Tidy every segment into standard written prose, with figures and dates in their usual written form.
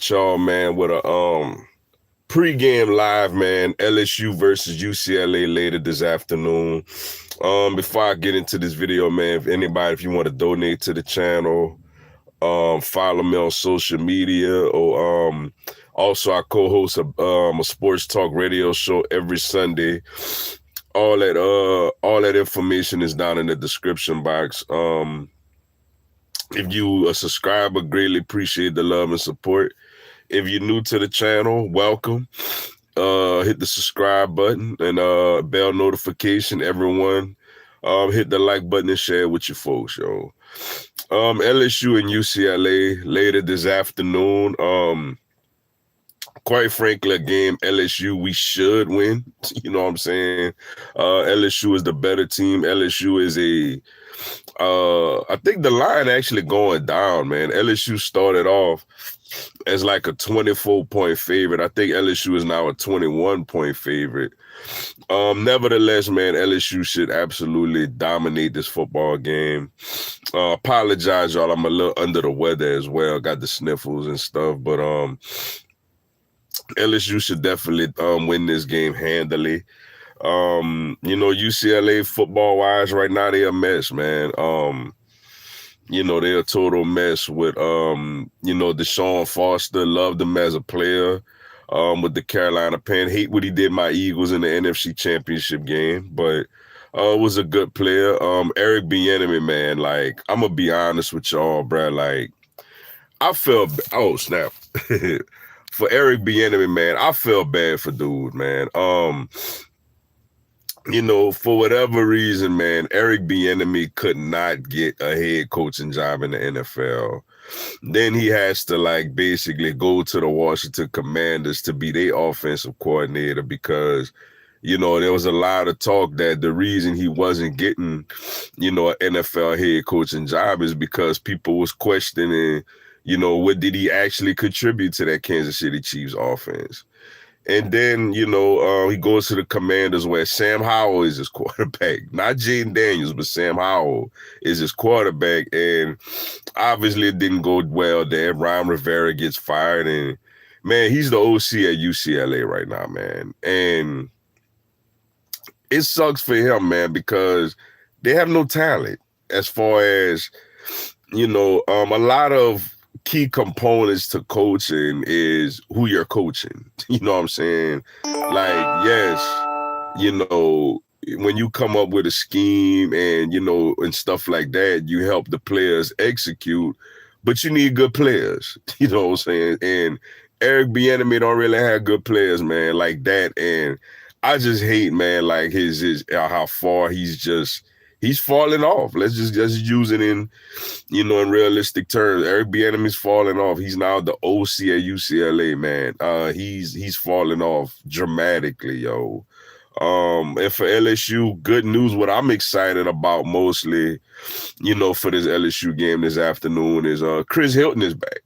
with y'all, man, with a pregame live, man. LSU versus UCLA later this afternoon. Before I get into this video, man, if you want to donate to the channel, follow me on social media, or also I co-host a sports talk radio show every Sunday. All that information is down in the description box. If you a subscriber, greatly appreciate the love and support. If you're new to the channel, welcome. Hit the subscribe button and bell notification. Everyone, hit the like button and share with your folks, yo. LSU and UCLA later this afternoon. Quite frankly, a game LSU we should win. You know what I'm saying? LSU is the better team. LSU is I think the line actually going down, man. LSU started off as like a 24-point favorite. I think LSU is now a 21-point favorite. Nevertheless, man, LSU should absolutely dominate this football game. Apologize, y'all. I'm a little under the weather as well. Got the sniffles and stuff, but LSU should definitely win this game handily. UCLA football-wise right now, they're a mess, man. They're a total mess with, Deshaun Foster. Loved him as a player with the Carolina Panthers. Hate what he did my Eagles in the NFC Championship game, but was a good player. Eric Bieniemy, man, like, I'm going to be honest with y'all, bro. Like, I felt, oh, snap. For Eric Bieniemy, man, I feel bad for dude, man. For whatever reason, man, Eric Bieniemy could not get a head coaching job in the NFL. Then he has to, like, basically go to the Washington Commanders to be their offensive coordinator because, there was a lot of talk that the reason he wasn't getting, an NFL head coaching job is because people was questioning, what did he actually contribute to that Kansas City Chiefs offense? And then, he goes to the Commanders where Sam Howell is his quarterback. Not Jaden Daniels, but Sam Howell is his quarterback. And obviously it didn't go well there. Ron Rivera gets fired. And, man, he's the OC at UCLA right now, man. And it sucks for him, man, because they have no talent as far as, a lot of key components to coaching is who you're coaching. You know what I'm saying? Like, yes, when you come up with a scheme and, and stuff like that, you help the players execute, but you need good players. You know what I'm saying? And Eric Bieniemy don't really have good players, man, like that. And I just hate, man, like his how far he's falling off. Let's just use it in, in realistic terms. Eric Bieniemy's falling off. He's now the OC at UCLA, man. He's falling off dramatically, yo. And for LSU, good news. What I'm excited about mostly, for this LSU game this afternoon is Chris Hilton is back.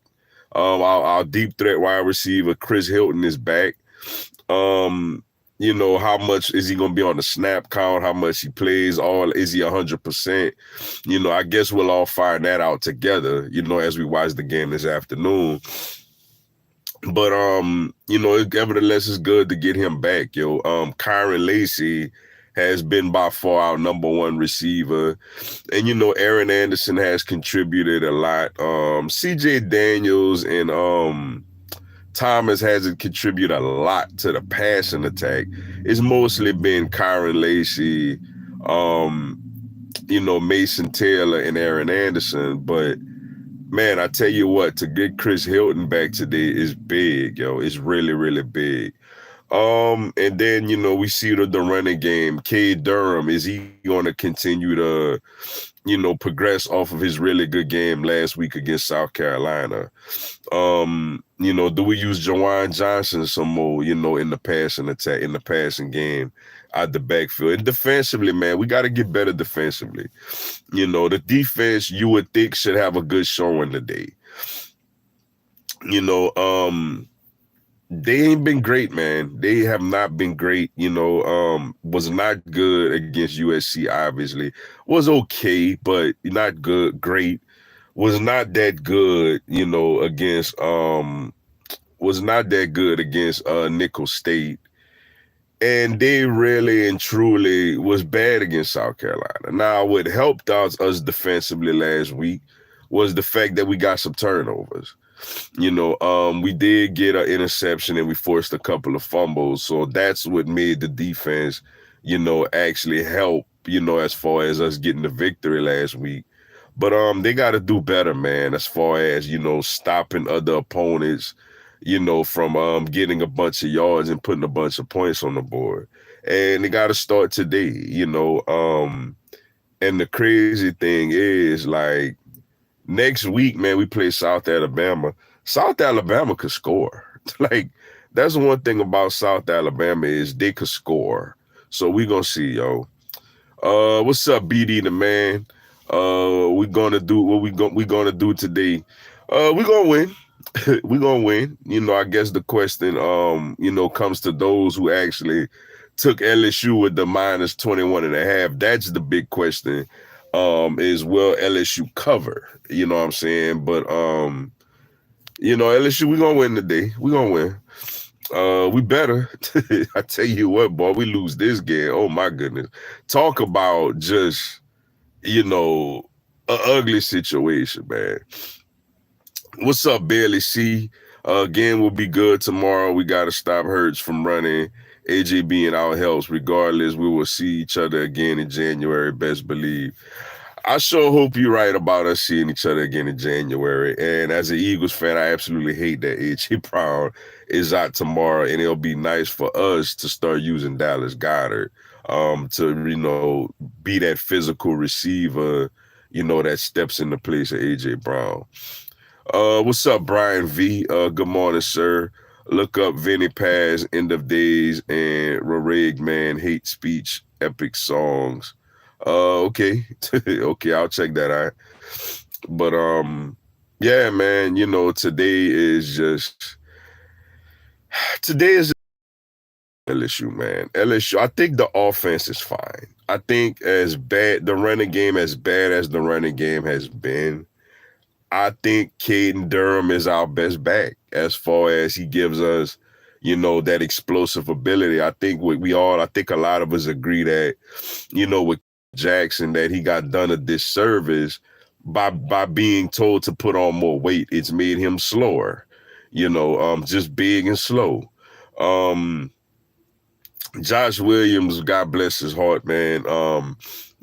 Our deep threat wide receiver, Chris Hilton, is back. How much is he going to be on the snap count? How much he plays? Is he 100%? I guess we'll all find that out together, as we watch the game this afternoon. But, nevertheless, it's good to get him back, yo. Kyron Lacy has been by far our number one receiver. And, Aaron Anderson has contributed a lot. CJ Daniels and Thomas hasn't contributed a lot to the passing attack. It's mostly been Kyron Lacy, Mason Taylor and Aaron Anderson. But, man, I tell you what, to get Chris Hilton back today is big, yo. It's really, really big. And then, we see the running game. Cade Durham, is he going to continue to, progress off of his really good game last week against South Carolina? Do we use Jawan Johnson some more, in the passing attack, in the passing game out the backfield? And defensively, man, we got to get better defensively. The defense, you would think, should have a good showing today. They ain't been great, man. They have not been great, was not good against USC, obviously. Was okay, but not good, great. Was not that good, against was not that good against Nickel State. And they really and truly was bad against South Carolina. Now, what helped us defensively last week was the fact that we got some turnovers. We did get an interception and we forced a couple of fumbles. So that's what made the defense, actually help, as far as us getting the victory last week. But they got to do better, man, as far as, stopping other opponents, from getting a bunch of yards and putting a bunch of points on the board. And they got to start today, and the crazy thing is, like, next week, man, we play South Alabama. South Alabama could score. Like, that's one thing about South Alabama is they could score. So we gonna see, yo. What's up, BD the man? We gonna do what we gonna do today. We gonna win. We gonna win. I guess the question, comes to those who actually took LSU with the minus 21.5. That's the big question. Is will LSU cover? You know what I'm saying? But LSU, we gonna win today. We gonna win. We better. I tell you what, boy, we lose this game. Oh my goodness. Talk about just, an ugly situation, man. What's up, Bailey C? Again, will be good tomorrow. We got to stop Hurts from running. AJ being out helps. Regardless, we will see each other again in January, best believe. I sure hope you're right about us seeing each other again in January. And as an Eagles fan, I absolutely hate that A.J. Brown is out tomorrow. And it'll be nice for us to start using Dallas Goedert to, be that physical receiver, that steps in the place of A.J. Brown. What's up, Brian V? Good morning, sir. Look up Vinny Paz, End of Days, and Roreg Man, Hate Speech, Epic Songs. Okay. Okay, I'll check that out. But yeah, man, today is LSU, man. LSU, I think the offense is fine. I think the running game has been, I think Caden Durham is our best back as far as he gives us, that explosive ability. I think I think a lot of us agree that, with Jackson, that he got done a disservice by being told to put on more weight. It's made him slower, just big and slow. Josh Williams, God bless his heart, man.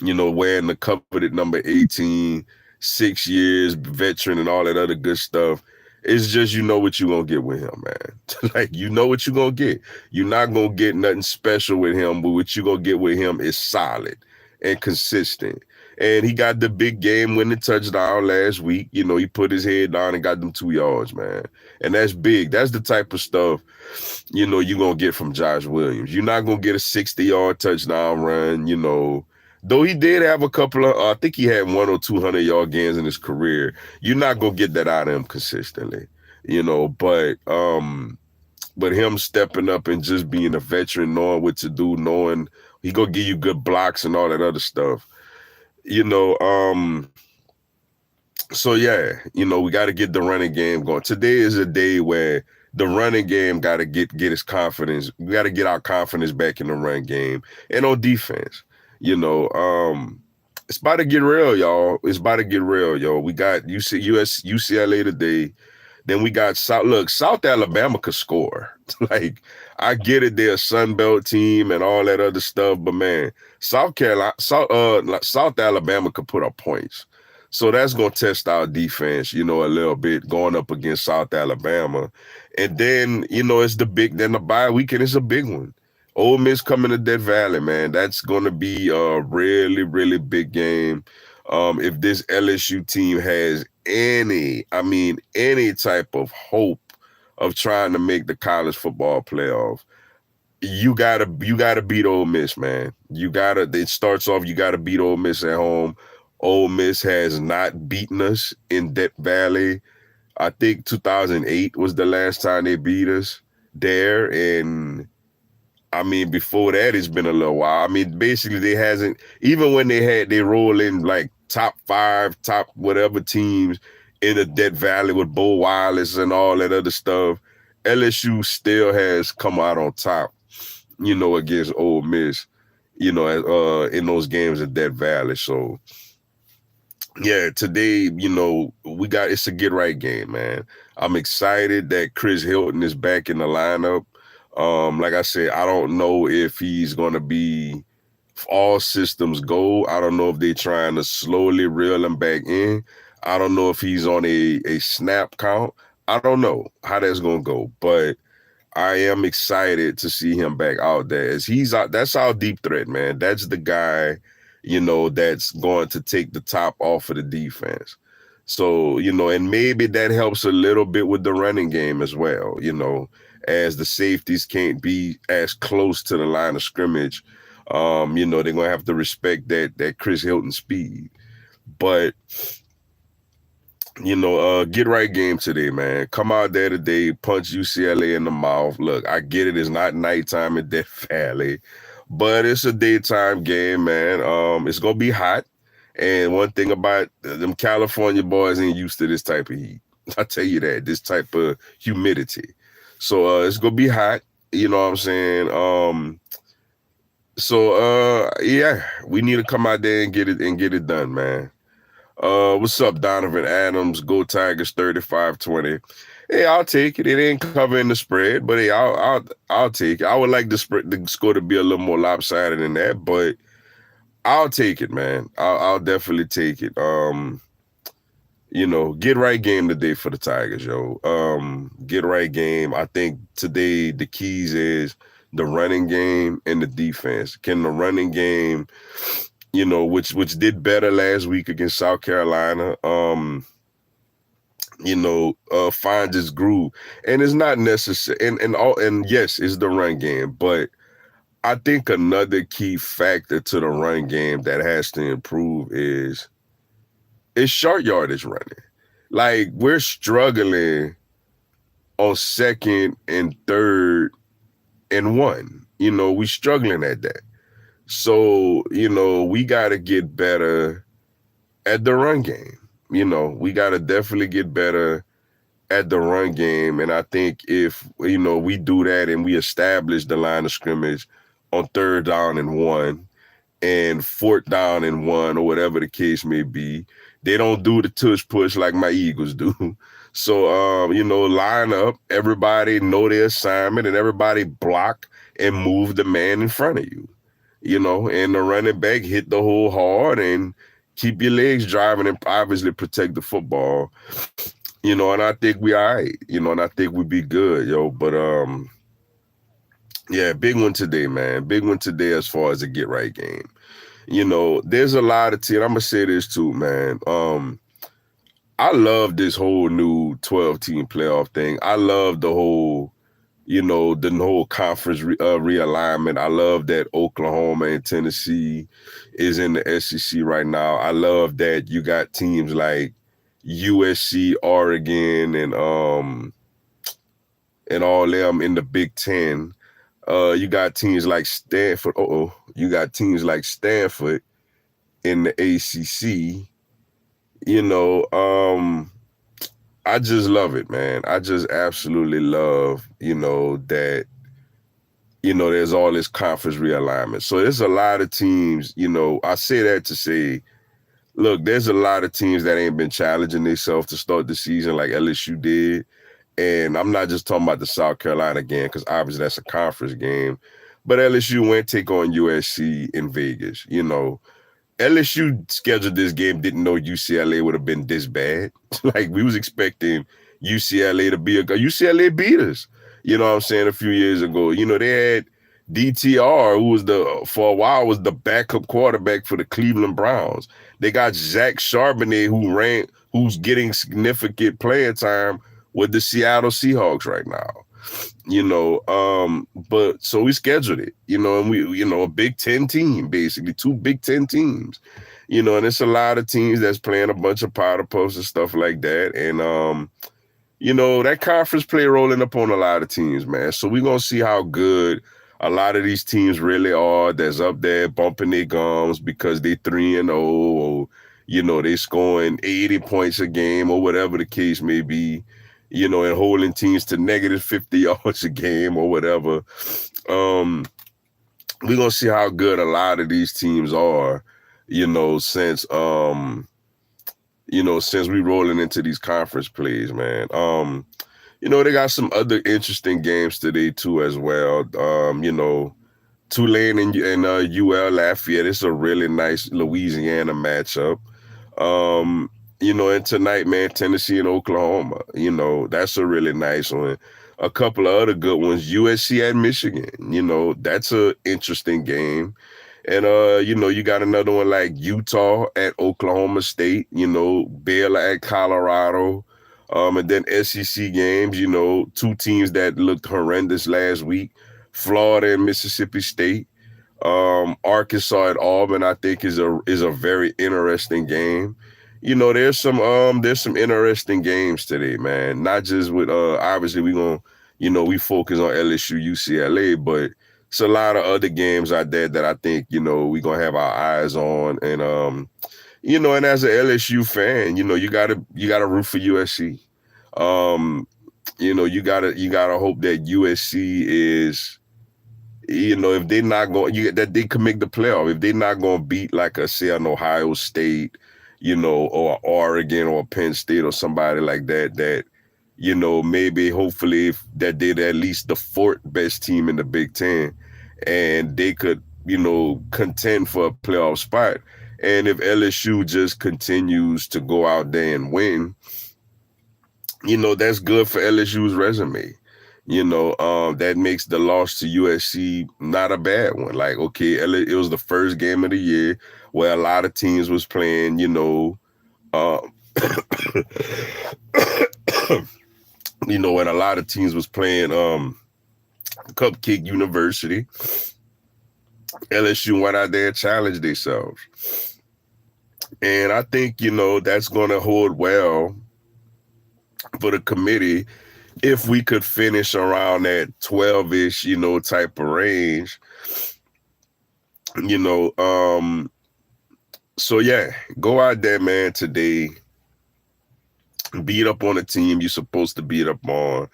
Wearing the coveted number 18, 6 years, veteran and all that other good stuff. It's just, what you're going to get with him, man. Like, what you're going to get. You're not going to get nothing special with him, but what you're going to get with him is solid and consistent. And he got the big game-winning touchdown last week. He put his head down and got them 2 yards, man. And that's big. That's the type of stuff, you're going to get from Josh Williams. You're not going to get a 60-yard touchdown run, Though he did have a couple of, I think he had 100 or 200-yard games in his career. You're not going to get that out of him consistently, but him stepping up and just being a veteran, knowing what to do, knowing he going to give you good blocks and all that other stuff. So yeah, we got to get the running game going. Today is a day where the running game got to get his confidence. We got to get our confidence back in the run game and on defense. It's about to get real, y'all. It's about to get real, yo. We got UCLA today. Then we got South Alabama could score. Like, I get it, they're a Sun Belt team and all that other stuff, but man, South Alabama could put up points. So that's going to test our defense, a little bit going up against South Alabama. And then, it's the bye weekend is a big one. Ole Miss coming to Death Valley, man. That's going to be a really, really big game. If this LSU team has any type of hope of trying to make the college football playoff, you gotta beat Ole Miss, man. It starts off, you gotta beat Ole Miss at home. Ole Miss has not beaten us in Death Valley. I think 2008 was the last time they beat us there. And before that, it's been a little while. Basically, they hasn't, even when they roll in like top 5, top whatever teams in the Death Valley with Bo Wallace and all that other stuff. LSU still has come out on top, against Ole Miss, in those games at Death Valley. So yeah, today, it's a get right game, man. I'm excited that Chris Hilton is back in the lineup. Like I said, I don't know if he's gonna be all systems go. I don't know if they're trying to slowly reel him back in. I don't know if he's on a snap count. I don't know how that's gonna go, but I am excited to see him back out there. As he's out, that's our deep threat, man. That's the guy, that's going to take the top off of the defense. So, and maybe that helps a little bit with the running game as well, as the safeties can't be as close to the line of scrimmage. They're gonna have to respect that Chris Hilton speed. But get right game today, man. Come out there today, punch UCLA in the mouth. Look, I get it. It's not nighttime in Death Valley, but it's a daytime game, man. It's gonna be hot. And one thing about them California boys ain't used to this type of heat. I tell you that, this type of humidity. So it's gonna be hot. You know what I'm saying? Yeah, we need to come out there and get it done, man. What's up, Donovan Adams? Go Tigers 35-20. Hey, I'll take it. It ain't covering the spread, but hey, I'll take it. I would like the score to be a little more lopsided than that, but I'll take it, man. I'll definitely take it. Get right game today for the Tigers, yo. Get right game. I think today the keys is the running game and the defense. Can the running game, which did better last week against South Carolina, find its groove. And it's not necessary. And yes, it's the run game, but I think another key factor to the run game that has to improve is short yardage running. Like, we're struggling on second and third and one. We struggling at that. So, we got to get better at the run game. We got to definitely get better at the run game. And I think if, we do that and we establish the line of scrimmage on 3rd down and 1 and 4th down and 1 or whatever the case may be, they don't do the tush push like my Eagles do. So, line up, everybody know their assignment, and everybody block and move the man in front of you. And the running back hit the hole hard and keep your legs driving and obviously protect the football. And I think we all right, and I think we'd be good, yo. But yeah, big one today, man. Big one today as far as the get right game. There's a lot of teams. I'm gonna say this too, man. I love this whole new 12-team playoff thing. I love the whole, the whole conference realignment. I love that Oklahoma and Tennessee is in the SEC right now. I love that you got teams like USC, Oregon, and all them in the Big Ten. You got teams like Stanford. You got teams like Stanford in the ACC. I just love it, man. I just absolutely love, that, there's all this conference realignment. So there's a lot of teams, I say that to say, look, there's a lot of teams that ain't been challenging themselves to start the season like LSU did. And I'm not just talking about the South Carolina game, because obviously that's a conference game. But LSU went take on USC in Vegas. LSU scheduled this game, didn't know UCLA would have been this bad. Like, we was expecting UCLA to be UCLA beat us. You know what I'm saying? A few years ago, they had DTR, who for a while was the backup quarterback for the Cleveland Browns. They got Zach Charbonnet, who's getting significant playing time with the Seattle Seahawks right now. But so we scheduled it, and we, a Big Ten team, basically 2 Big Ten teams, and it's a lot of teams that's playing a bunch of powder puffs and stuff like that. And, that conference play rolling up on a lot of teams, man. So we're going to see how good a lot of these teams really are that's up there bumping their gums because they 3-0 or, they scoring 80 points a game or whatever the case may be. and holding teams to negative 50 yards a game or whatever. We're gonna see how good a lot of these teams are, since since we rolling into these conference plays, man. They got some other interesting games today too as well. Tulane and UL Lafayette. It's a really nice Louisiana matchup. And tonight, man, Tennessee and Oklahoma. That's a really nice one. A couple of other good ones. USC at Michigan. That's a interesting game. And you got another one like Utah at Oklahoma State, Baylor at Colorado. And then SEC games, two teams that looked horrendous last week, Florida and Mississippi State. Arkansas at Auburn, I think is a very interesting game. There's some interesting games today, man. Not just with obviously we focus on LSU, UCLA, but it's a lot of other games out there that I think we're gonna have our eyes on. And and as an LSU fan, you gotta root for USC. You gotta hope that USC is, if they're not going, that they can make the playoff. If they're not going to beat, like say, an Ohio State, or Oregon or Penn State or somebody like that, maybe hopefully that they're at least the fourth best team in the Big Ten, and they could, contend for a playoff spot. And if LSU just continues to go out there and win, that's good for LSU's resume. That makes the loss to USC not a bad one. Like, okay, it was the first game of the year where a lot of teams was playing, when a lot of teams was playing Cupcake University. LSU went out there and challenged themselves. And I think, that's going to hold well for the committee if we could finish around that 12-ish, type of range. So yeah, go out there, man, today. Beat up on a team you're supposed to beat up on.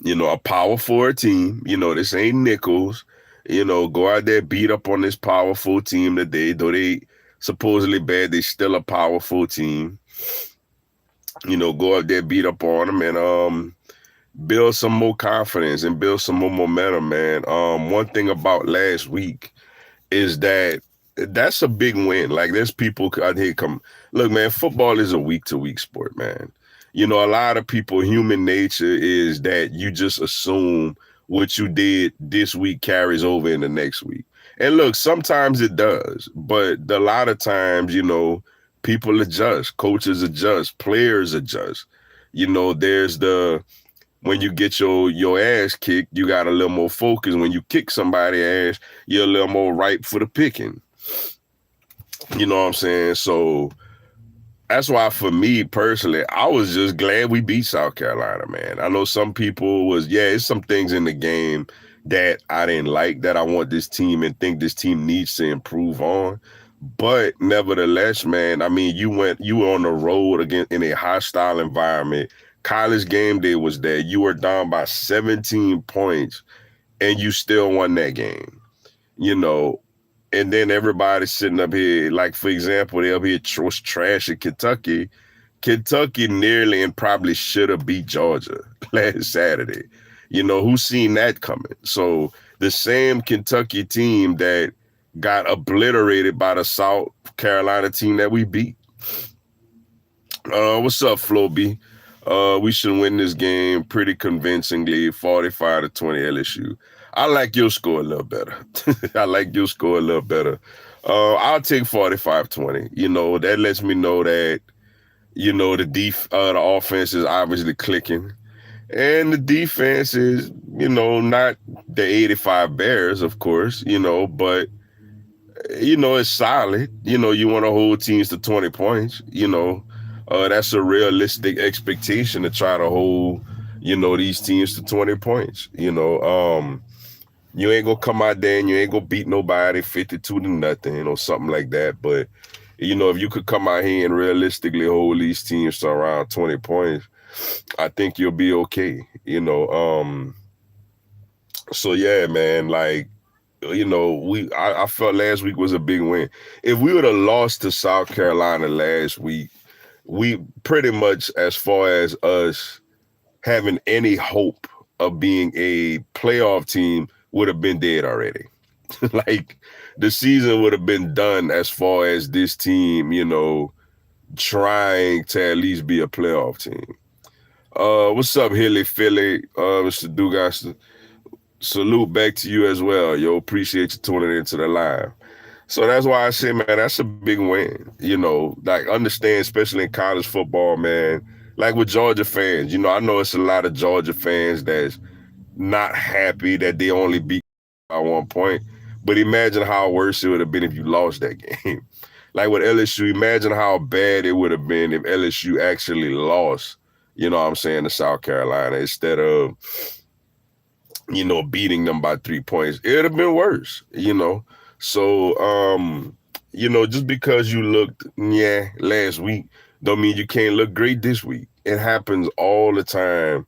A power forward team. This ain't Nichols. Go out there, beat up on this powerful team today. Though they supposedly bad, they still a powerful team. Go out there, beat up on them, and build some more confidence and build some more momentum, man. One thing about last week is that's a big win. Like, there's people out here look, man, football is a week-to-week sport, man. A lot of people, human nature is that you just assume what you did this week carries over in the next week. And look, sometimes it does, but a lot of times, people adjust, coaches adjust, players adjust. There's when you get your ass kicked, you got a little more focus. When you kick somebody's ass, you're a little more ripe for the picking. You know what I'm saying? So that's why, for me personally, I was just glad we beat South Carolina, man. I know some people it's some things in the game that I didn't like, that I want this team and think this team needs to improve on. But nevertheless, man, I mean, you were on the road again in a hostile environment. College game day was there. You were down by 17 points and you still won that game, and then everybody's sitting up here, like, for example, they up here was trash at Kentucky. Kentucky nearly and probably should have beat Georgia last Saturday. Who's seen that coming? So the same Kentucky team that got obliterated by the South Carolina team that we beat. What's up, Flo B? We should win this game pretty convincingly, 45-20 LSU. I like your score a little better. I'll take 45-20. That lets me know that, the offense is obviously clicking. And the defense is, not the 85 Bears, of course, but, it's solid. You want to hold teams to 20 points, that's a realistic expectation, to try to hold, these teams to 20 points. You ain't gonna come out there and you ain't gonna beat nobody 52-0, or something like that. But, if you could come out here and realistically hold these teams to around 20 points, I think you'll be okay. So yeah, man, like, I felt last week was a big win. If we would have lost to South Carolina last week, we pretty much, as far as us having any hope of being a playoff team, would have been dead already. Like, the season would have been done as far as this team, trying to at least be a playoff team. What's up, Hilly Philly? Mr. Dugas, salute back to you as well. Yo, appreciate you tuning into the live. So that's why I say, man, that's a big win. Like, understand, especially in college football, man, like with Georgia fans, I know it's a lot of Georgia fans that's not happy that they only beat by 1 point. But imagine how worse it would have been if you lost that game. Like with LSU, imagine how bad it would have been if LSU actually lost, what I'm saying, to South Carolina instead of, beating them by 3 points. It would have been worse. So, just because you looked, last week, don't mean you can't look great this week. It happens all the time,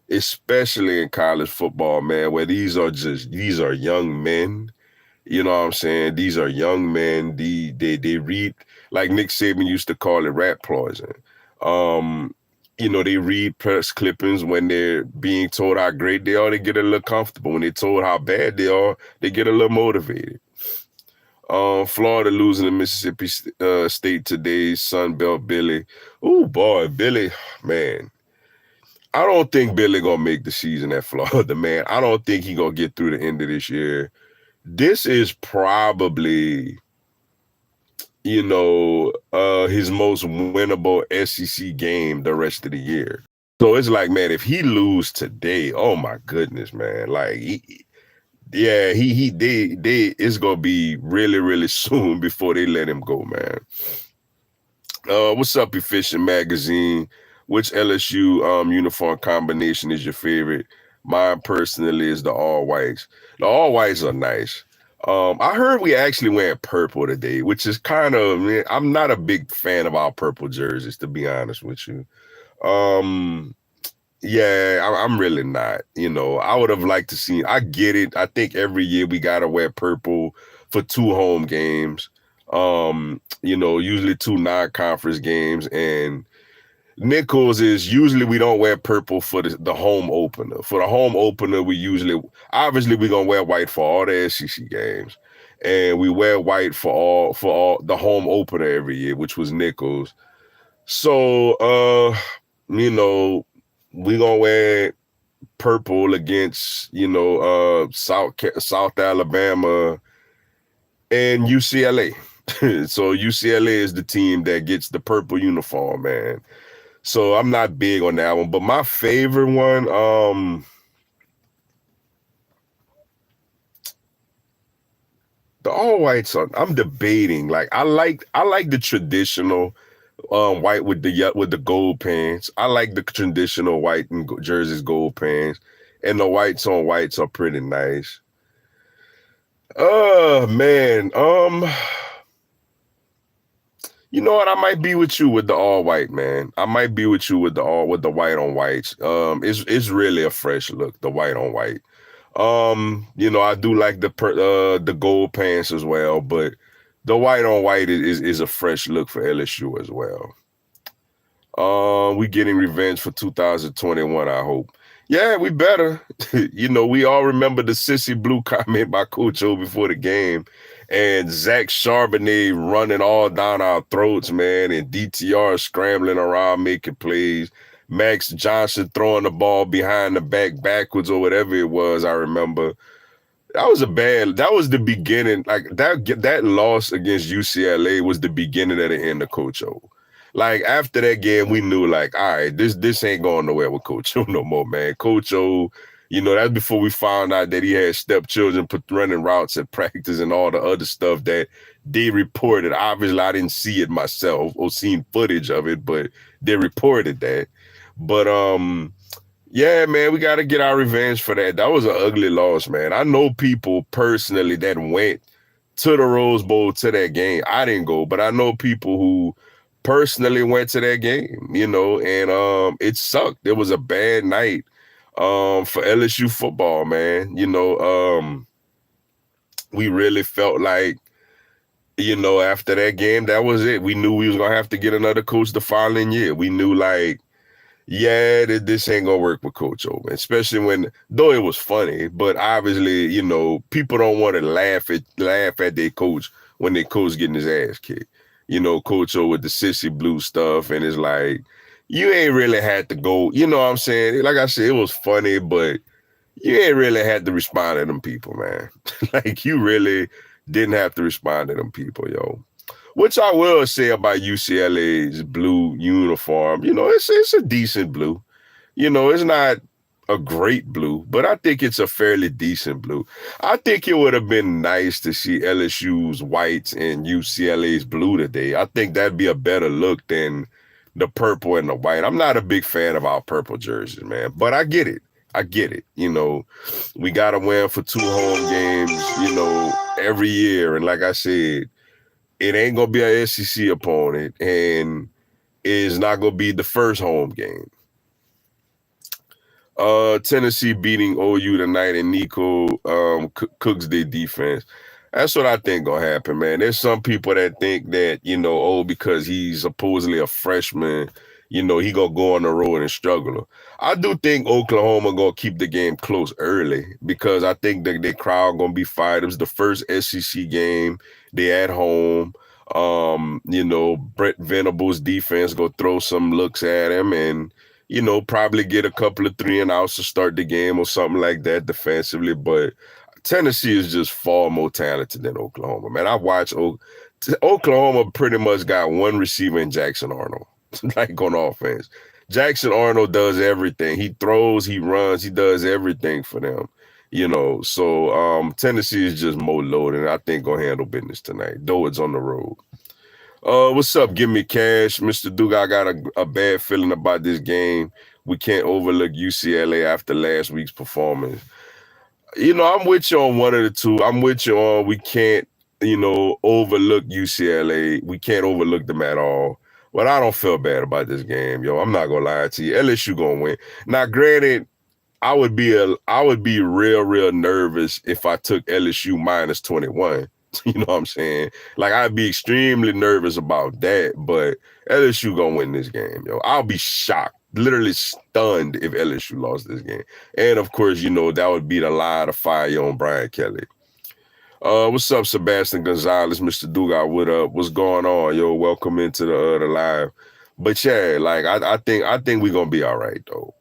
especially in college football, man, where these are young men. You know what I'm saying? These are young men. They read, like Nick Saban used to call it, rat poison. They read press clippings when they're being told how great they are, they get a little comfortable. When they're told how bad they are, they get a little motivated. Florida losing to Mississippi State today, Sun Belt Billy. Oh boy, Billy, man. I don't think Billy gonna make the season at Florida, man. I don't think he gonna get through the end of this year. This is probably, his most winnable SEC game the rest of the year. So it's like, man, if he lose today, oh my goodness, man. Like, it's gonna be really, really soon before they let him go, man. What's up, Efficient Magazine? Which LSU uniform combination is your favorite? Mine personally is the all whites. The all whites are nice. I heard we actually went purple today, which is kind of, I'm not a big fan of our purple jerseys, to be honest with you. I'm really not. I would have liked to see, I get it. I think every year we got to wear purple for 2 home games. Usually 2 non-conference games, and Nichols is usually we don't wear purple for the home opener. For the home opener, obviously we're gonna wear white for all the SEC games, and we wear white for all the home opener every year, which was Nichols. So we gonna wear purple against South Alabama and UCLA. So UCLA is the team that gets the purple uniform, man. So I'm not big on that one, but my favorite one, the all whites I'm debating. Like, I like the traditional white with the gold pants. I like the traditional white and jerseys, gold pants, and the whites on whites are pretty nice. Man, you know what? I might be with you with the all white, man. I might be with you with the white on whites. It's really a fresh look, the white on white. I do like the gold pants as well, but the white on white is a fresh look for LSU as well. We getting revenge for 2021, I hope. Yeah, we better. We all remember the sissy blue comment by Coach O before the game, and Zach Charbonnet running all down our throats, man, and DTR scrambling around making plays. Max Johnson throwing the ball behind the back backwards or whatever it was, I remember. That was the beginning. Like, that loss against UCLA was the beginning of the end of Coach O. Like, after that game, we knew, like, all right, this ain't going nowhere with Coach O no more, man. Coach O, that's before we found out that he had stepchildren running routes at practice and all the other stuff that they reported. Obviously, I didn't see it myself or seen footage of it, but they reported that. But yeah, man, we got to get our revenge for that. That was an ugly loss, man. I know people personally that went to the Rose Bowl to that game. I didn't go, but I know people who personally went to that game, and it sucked. It was a bad night for LSU football, man. We really felt like, after that game, that was it. We knew we was gonna have to get another coach the following year. We knew, like, yeah, this ain't gonna work with Coach O, especially though it was funny, but obviously, people don't want to laugh at their coach when their coach getting his ass kicked. Coach O with the sissy blue stuff, and it's like, you ain't really had to go, you know what I'm saying? Like I said, it was funny, but you ain't really had to respond to them people, man. Like, you really didn't have to respond to them people, yo. Which I will say about UCLA's blue uniform, it's a decent blue. It's not a great blue, but I think it's a fairly decent blue. I think it would have been nice to see LSU's whites and UCLA's blue today. I think that'd be a better look than the purple and the white. I'm not a big fan of our purple jerseys, man, but I get it. We got to win for 2 home games, every year. And like I said, it ain't going to be an SEC opponent, and it's not going to be the first home game. Tennessee beating OU tonight, and Nico cooks their defense. That's what I think gonna happen, man. There's some people that think that, because he's supposedly a freshman, he gonna go on the road and struggle. I do think Oklahoma gonna keep the game close early, because I think that their crowd gonna be fired. It was the first SEC game. They at home. Brett Venables' defense gonna throw some looks at him, and probably get a couple of 3-and-outs to start the game or something like that defensively. But Tennessee is just far more talented than Oklahoma, man. I watched Oklahoma pretty much got one receiver in Jackson Arnold, like, on offense. Jackson Arnold does everything. He throws, he runs, he does everything for them. So Tennessee is just more loaded, and I think gonna handle business tonight, though it's on the road. What's up? Give me cash. Mr. Duke, I got a bad feeling about this game. We can't overlook UCLA after last week's performance. I'm with you on one of the two. I'm with you on we can't, overlook UCLA. We can't overlook them at all. But I don't feel bad about this game, yo. I'm not going to lie to you. LSU going to win. Now, granted, I would be real nervous if I took LSU minus 21. You know what I'm saying? Like, I'd be extremely nervous about that, but LSU gonna win this game, yo. I'll be shocked, literally stunned, if LSU lost this game. And of course, that would be the lie to fire on Brian Kelly. What's up, Sebastian Gonzalez, Mr. Dugas? What up? What's going on, yo? Welcome into the live. But yeah, like, I think we're gonna be all right, though.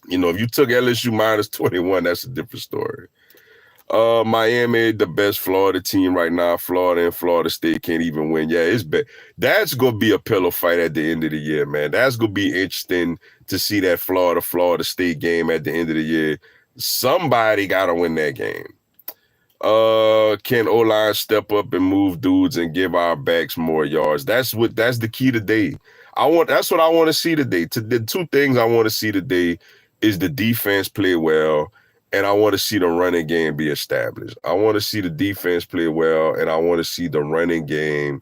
If you took LSU minus 21, that's a different story. Miami, the best Florida team right now. Florida and Florida State can't even win. Yeah, it's bad. That's going to be a pillow fight at the end of the year, man. That's going to be interesting to see that Florida State game at the end of the year. Somebody got to win that game. Can O-line step up and move dudes and give our backs more yards? That's the key today. That's what I want to see today. The two things I want to see today is the defense play well, and I want to see the running game be established. I want to see the defense play well, and I want to see the running game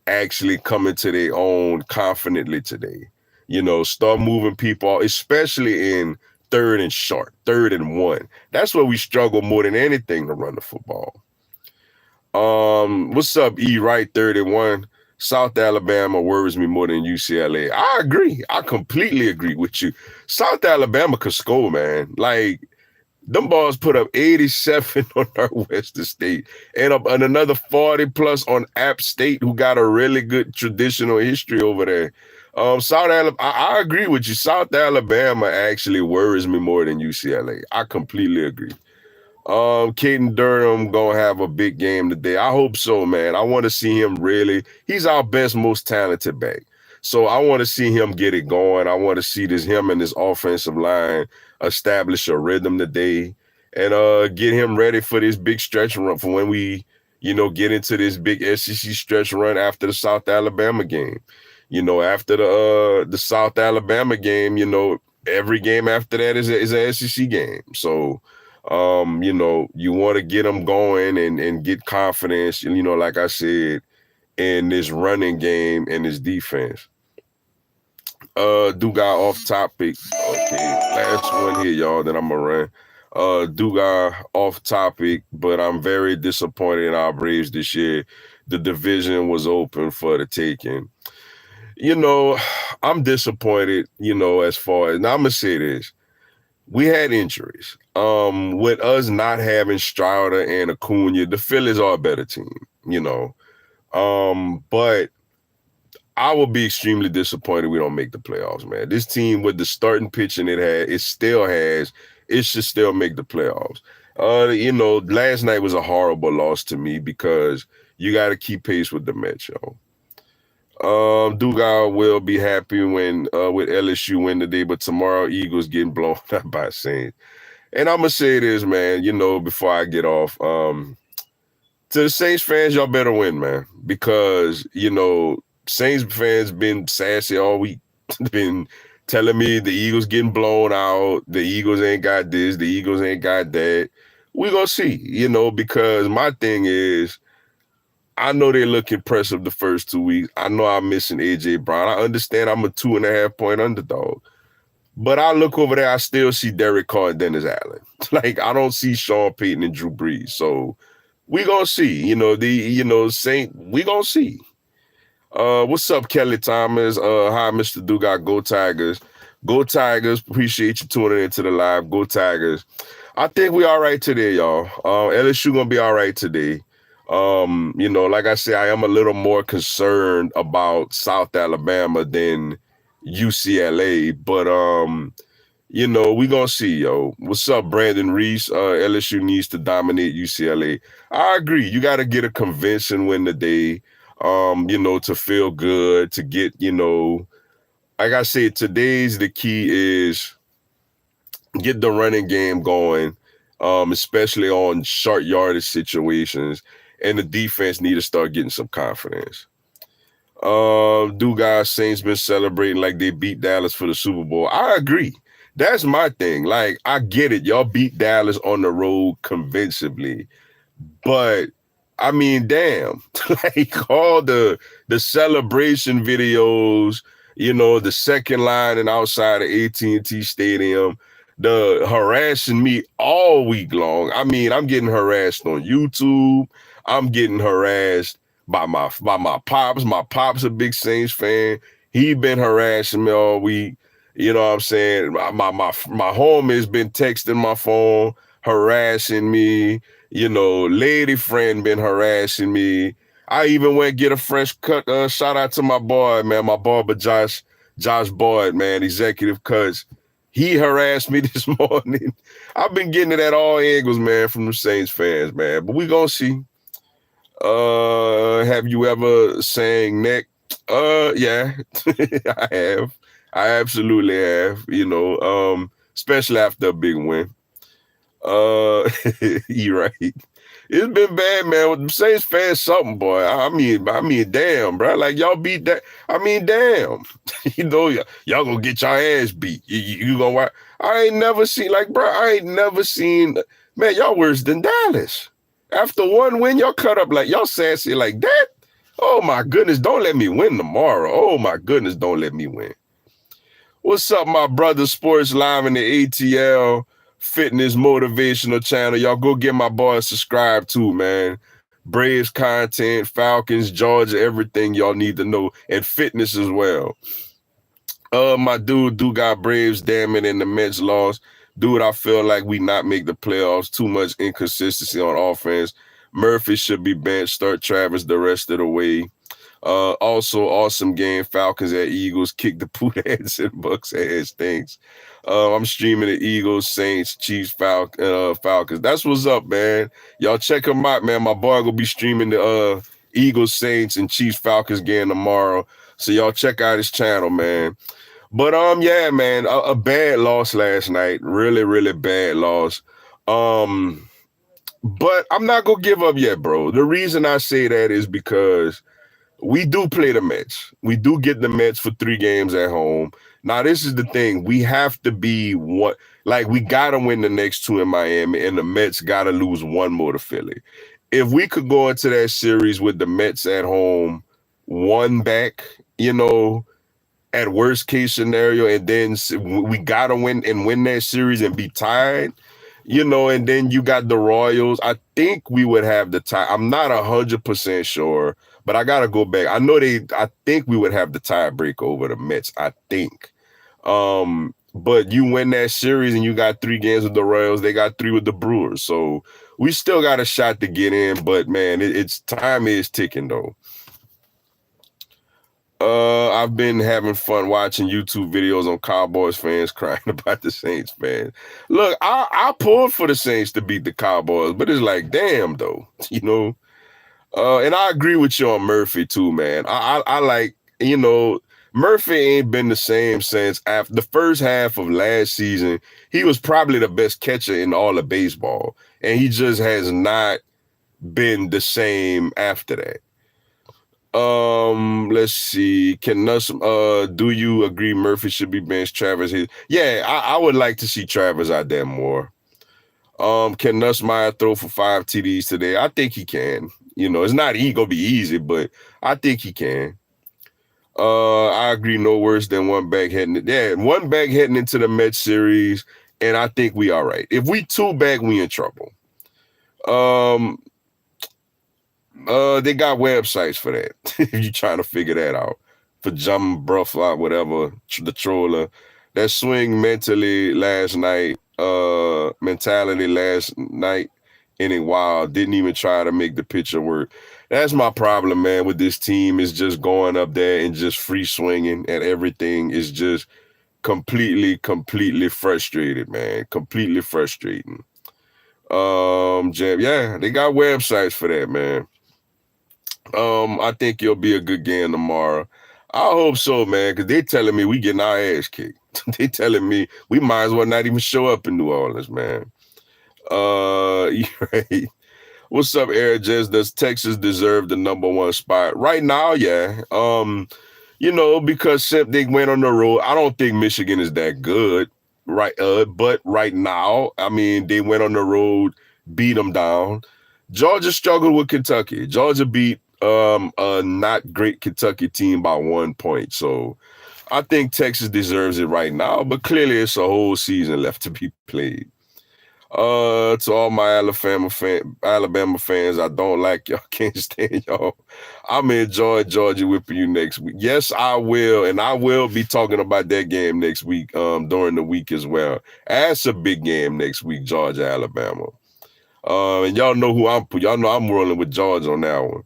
actually come into their own confidently today. Start moving people, especially in third and short, 3rd and 1. That's where we struggle more than anything to run the football. What's up, E. Wright, 31? South Alabama worries me more than UCLA. I agree. I completely agree with you. South Alabama could score, man. Like, them balls put up 87 on Northwestern State and another 40 plus on App State, who got a really good traditional history over there. South Alabama, I agree with you. South Alabama actually worries me more than UCLA. I completely agree. Caden Durham gonna have a big game today. I hope so, man. I want to see him really. He's our best, most talented back. So I want to see him get it going. I want to see him and this offensive line establish a rhythm today, and get him ready for this big stretch run for when we, get into this big SEC stretch run after the South Alabama game. After the South Alabama game, every game after that is a SEC game. So, you want to get them going and get confidence. Like I said, in this running game and this defense. Duga off topic. Okay, last one here, y'all, that I'm gonna run. Duga off topic, but I'm very disappointed in our Braves this year. The division was open for the taking. I'm disappointed, as far as, now I'm gonna say this. We had injuries. With us not having Strider and Acuna, the Phillies are a better team, But I will be extremely disappointed we don't make the playoffs, man. This team with the starting pitching it still has, it should still make the playoffs. Last night was a horrible loss to me because you got to keep pace with the Mets, yo. Dugal will be happy when with LSU win today, but tomorrow Eagles getting blown out by Saints. And I'm gonna say this, man, before I get off, to the Saints fans, y'all better win, man, because Saints fans been sassy all week, been telling me the Eagles getting blown out, the Eagles ain't got this, the Eagles ain't got that. We gonna see, because my thing is, I know they look impressive the first 2 weeks. I know I'm missing A.J. Brown. I understand I'm a 2.5 point underdog. But I look over there, I still see Derek Carr and Dennis Allen. Like, I don't see Sean Payton and Drew Brees. So we gonna see. Saint, we gonna see. What's up, Kelly Thomas? Hi, Mr. Dugas. Go Tigers. Go Tigers. Appreciate you tuning into the live. Go Tigers. I think we all right today, y'all. LSU gonna be all right today. Like I said, I am a little more concerned about South Alabama than UCLA, but we gonna see, yo. What's up, Brandon Reese? LSU needs to dominate UCLA. I agree. You got to get a convincing win today, to feel good, to get, like I said, today's the key is get the running game going, especially on short yardage situations. And the defense need to start getting some confidence. Dugas Saints been celebrating like they beat Dallas for the Super Bowl. I agree. That's my thing. Like, I get it. Y'all beat Dallas on the road convincingly. But, I mean, damn. Like, all the celebration videos, the second line and outside of AT&T Stadium, the harassing me all week long. I mean, I'm getting harassed on YouTube. I'm getting harassed by my pops. My pop's a big Saints fan. He been harassing me all week. You know what I'm saying? My homie has been texting my phone, harassing me. Lady friend been harassing me. I even went get a fresh cut. Shout out to my boy, man, my barber Josh Boyd, man, executive cuts. He harassed me this morning. I've been getting it at all angles, man, from the Saints fans, man. But we gonna see. Have you ever sang neck? Yeah, I have. I absolutely have, especially after a big win. You're right. It's been bad, man. With the Saints fans, something, boy. I mean, damn, bro. Like, y'all beat that. I mean, damn. Y'all gonna get your ass beat. You gonna watch. I ain't never seen, man, y'all worse than Dallas. After one win, y'all cut up like, y'all sassy like that. Oh, my goodness. Don't let me win tomorrow. Oh, my goodness. Don't let me win. What's up, my brother? Sports Live in the ATL Fitness Motivational Channel. Y'all go get my boy subscribe to, man. Braves content, Falcons, Georgia, everything y'all need to know, and fitness as well. My dude got Braves, damn it, and the Mets lost. Dude, I feel like we not make the playoffs. Too much inconsistency on offense. Murphy should be benched. Start Travis the rest of the way. Also, awesome game. Falcons at Eagles. Kick the poot heads and Bucks ass. Thanks. I'm streaming the Eagles, Saints, Chiefs, Falcons. That's what's up, man. Y'all check them out, man. My boy will be streaming the Eagles, Saints, and Chiefs, Falcons game tomorrow. So y'all check out his channel, man. But yeah, man, a bad loss last night. Really, really bad loss. But I'm not gonna give up yet, bro. The reason I say that is because we do play the Mets. We do get the Mets for 3 games at home. Now, this is the thing. We have to be what, like, we gotta win the next 2 in Miami, and the Mets gotta lose 1 more to Philly. If we could go into that series with the Mets at home one back, you know, at worst case scenario, and then we gotta win that series and be tied, you know, and then you got the Royals. I think we would have the tie. I'm not 100% sure, but I gotta go back. I think we would have the tiebreaker over the Mets. I think. But you win that series and you got 3 games with the Royals. They got 3 with the Brewers. So we still got a shot to get in. But man, it's time is ticking though. I've been having fun watching YouTube videos on Cowboys fans crying about the Saints fans. Look, I pulled for the Saints to beat the Cowboys, but it's like, damn though, you know. And I agree with you on Murphy too, man. I like, you know, Murphy ain't been the same since after the first half of last season. He was probably the best catcher in all of baseball, and he just has not been the same after that. Let's see. Do you agree Murphy should be benched? Travis? Yeah, I would like to see Travis out there more. Can Nussmeier throw for 5 TDs today? I think he can. You know, it's not gonna be easy, but I think he can. I agree. No worse than one back heading. One back heading into the Mets series, and I think we all right. If we 2 back, we in trouble. They got websites for that. If you trying to figure that out. For Jum Brufflot, whatever, the troller. That swing mentality last night, inning wild. Didn't even try to make the pitcher work. That's my problem, man, with this team is just going up there and just free swinging and everything is just completely frustrated, man. Completely frustrating. Jam, yeah, they got websites for that, man. I think it'll be a good game tomorrow. I hope so, man, because they telling me we getting our ass kicked. They telling me we might as well not even show up in New Orleans, man. Right. What's up, Air Jazz? Does Texas deserve the number 1 spot? Right now, yeah. You know, because they went on the road. I don't think Michigan is that good, right? But right now, I mean, they went on the road, beat them down. Georgia struggled with Kentucky. Georgia beat a not great Kentucky team by 1 point. So I think Texas deserves it right now, but clearly it's a whole season left to be played. To all my Alabama fans, I don't like y'all, can't stand y'all. I'm enjoy Georgia whipping you next week. Yes, I will, and I will be talking about that game next week, during the week as well. That's a big game next week, Georgia, Alabama. And y'all know y'all know I'm rolling with Georgia on that one.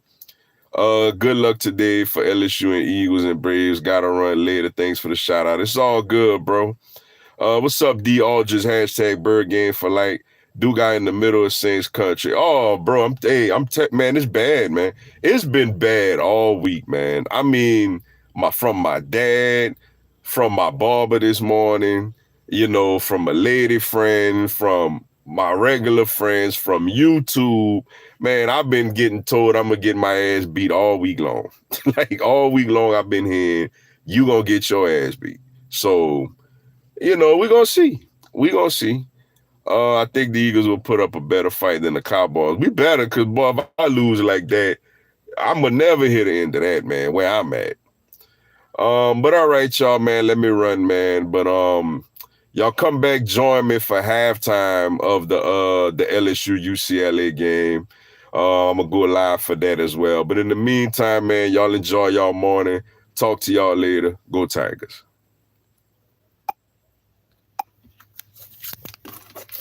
Good luck today for LSU and Eagles and Braves. Gotta run later. Thanks for the shout out. It's all good, bro. What's up, D Aldridge? Hashtag Bird Game for like do guy in the middle of Saints country. Oh, bro, man, it's bad, man. It's been bad all week, man. I mean, from my dad, from my barber this morning, you know, from a lady friend, from my regular friends, from YouTube. Man, I've been getting told I'm gonna get my ass beat all week long. Like all week long, I've been hearing you gonna get your ass beat. So, you know, we're gonna see. I think the Eagles will put up a better fight than the Cowboys. We better, because, boy, if I lose like that, I'm going to never hear the end of that, man, where I'm at. But all right, y'all, man, let me run, man. But y'all come back, join me for halftime of the LSU UCLA game. I'm going to go live for that as well. But in the meantime, man, y'all enjoy y'all morning. Talk to y'all later. Go Tigers.